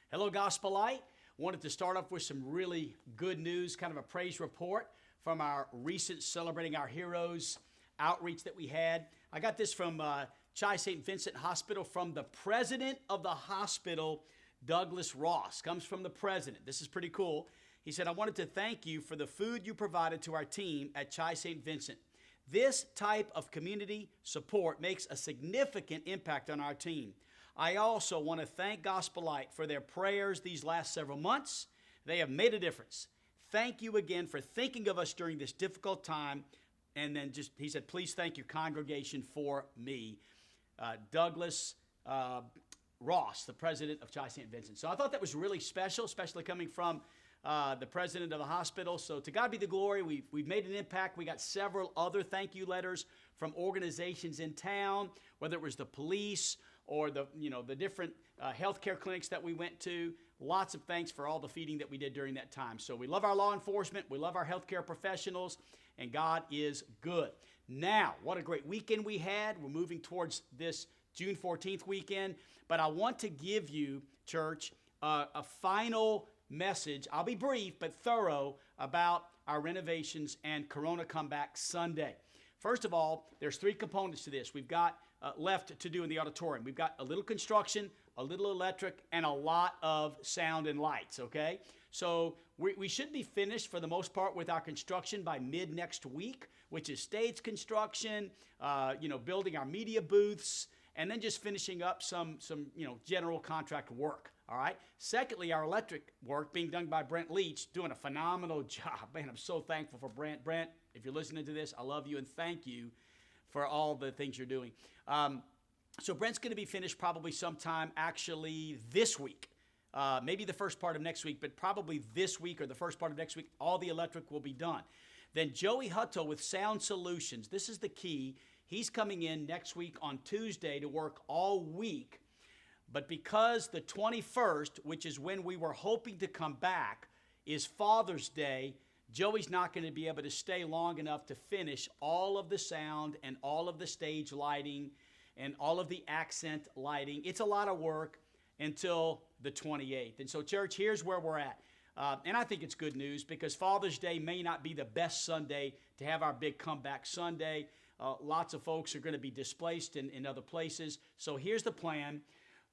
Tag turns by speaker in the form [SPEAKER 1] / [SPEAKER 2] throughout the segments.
[SPEAKER 1] Hello, Gospel Light. Wanted to start off with some really good news, kind of a praise report from our recent Celebrating Our Heroes outreach that we had. I got this from Chi St. Vincent Hospital from the president of the hospital, Douglas Ross. Comes from the president. This is pretty cool. He said, I wanted to thank you for the food you provided to our team at Chi St. Vincent. This type of community support makes a significant impact on our team. I also want to thank Gospel Light for their prayers these last several months. They have made a difference. Thank you again for thinking of us during this difficult time. And then he said, please thank your congregation for me. Douglas Ross, the president of Chi St. Vincent. So I thought that was really special, especially coming from the president of the hospital. So to God be the glory. We've made an impact. We got several other thank you letters from organizations in town, whether it was the police or the different healthcare clinics that we went to. Lots of thanks for all the feeding that we did during that time. So we love our law enforcement. We love our healthcare professionals, and God is good. Now, what a great weekend we had. We're moving towards this June 14th weekend, but I want to give you, church, a final message. I'll be brief but thorough about our renovations and Corona Comeback Sunday. First of all, there's three components to this. We've got left to do in the auditorium. We've got a little construction, a little electric, and a lot of sound and lights, okay? So we should be finished for the most part with our construction by mid next week, which is stage construction, building our media booths, and then just finishing up some general contract work, all right? Secondly, our electric work being done by Brent Leach, doing a phenomenal job. Man, I'm so thankful for Brent. Brent, if you're listening to this, I love you and thank you for all the things you're doing. So Brent's going to be finished probably sometime actually this week. Maybe the first part of next week, but probably this week or the first part of next week, all the electric will be done. Then Joey Hutto with Sound Solutions. This is the key. He's coming in next week on Tuesday to work all week. But because the 21st, which is when we were hoping to come back, is Father's Day, Joey's not going to be able to stay long enough to finish all of the sound and all of the stage lighting and all of the accent lighting. It's a lot of work until the 28th. And so, church, here's where we're at. And I think it's good news because Father's Day may not be the best Sunday to have our big comeback Sunday. Lots of folks are going to be displaced in other places. So here's the plan,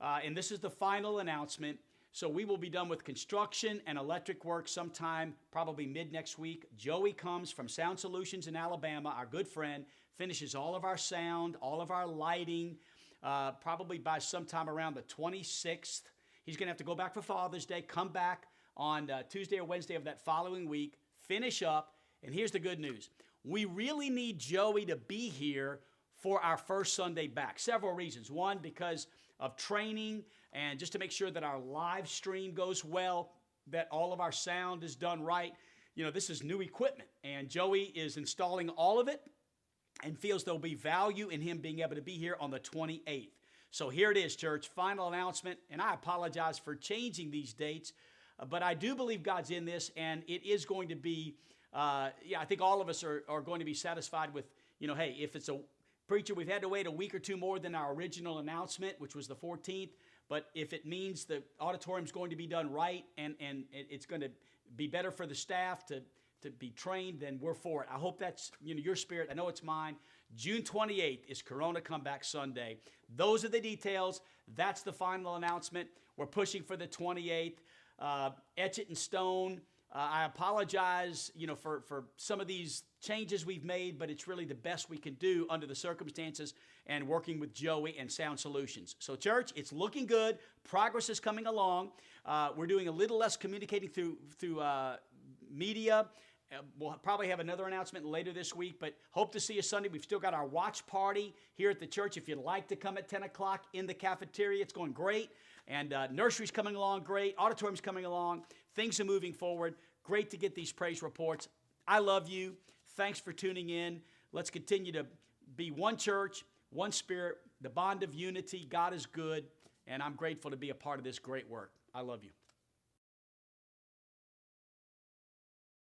[SPEAKER 1] and this is the final announcement. So we will be done with construction and electric work sometime probably mid next week. Joey comes from Sound Solutions in Alabama, our good friend, finishes all of our sound, all of our lighting, probably by sometime around the 26th. He's going to have to go back for Father's Day, come back on Tuesday or Wednesday of that following week, finish up, and here's the good news. We really need Joey to be here for our first Sunday back. Several reasons. One, because of training and just to make sure that our live stream goes well, that all of our sound is done right. This is new equipment, and Joey is installing all of it and feels there'll be value in him being able to be here on the 28th. So here it is, church, final announcement, and I apologize for changing these dates, but I do believe God's in this, and it is going to be, I think all of us are going to be satisfied with, hey, if it's a preacher, we've had to wait a week or two more than our original announcement, which was the 14th, but if it means the auditorium's going to be done right and it's going to be better for the staff to be trained, then we're for it. I hope that's your spirit. I know it's mine. June 28th is Corona Comeback Sunday. Those are the details. That's the final announcement. We're pushing for the 28th. Etch it in stone. I apologize, for some of these changes we've made, but it's really the best we can do under the circumstances and working with Joey and Sound Solutions. So, church, it's looking good. Progress is coming along. We're doing a little less communicating through media. We'll probably have another announcement later this week, but hope to see you Sunday. We've still got our watch party here at the church. If you'd like to come at 10 o'clock in the cafeteria, it's going great. And nursery's coming along great. Auditorium's coming along. Things are moving forward. Great to get these praise reports. I love you. Thanks for tuning in. Let's continue to be one church, one spirit, the bond of unity. God is good, and I'm grateful to be a part of this great work. I love you.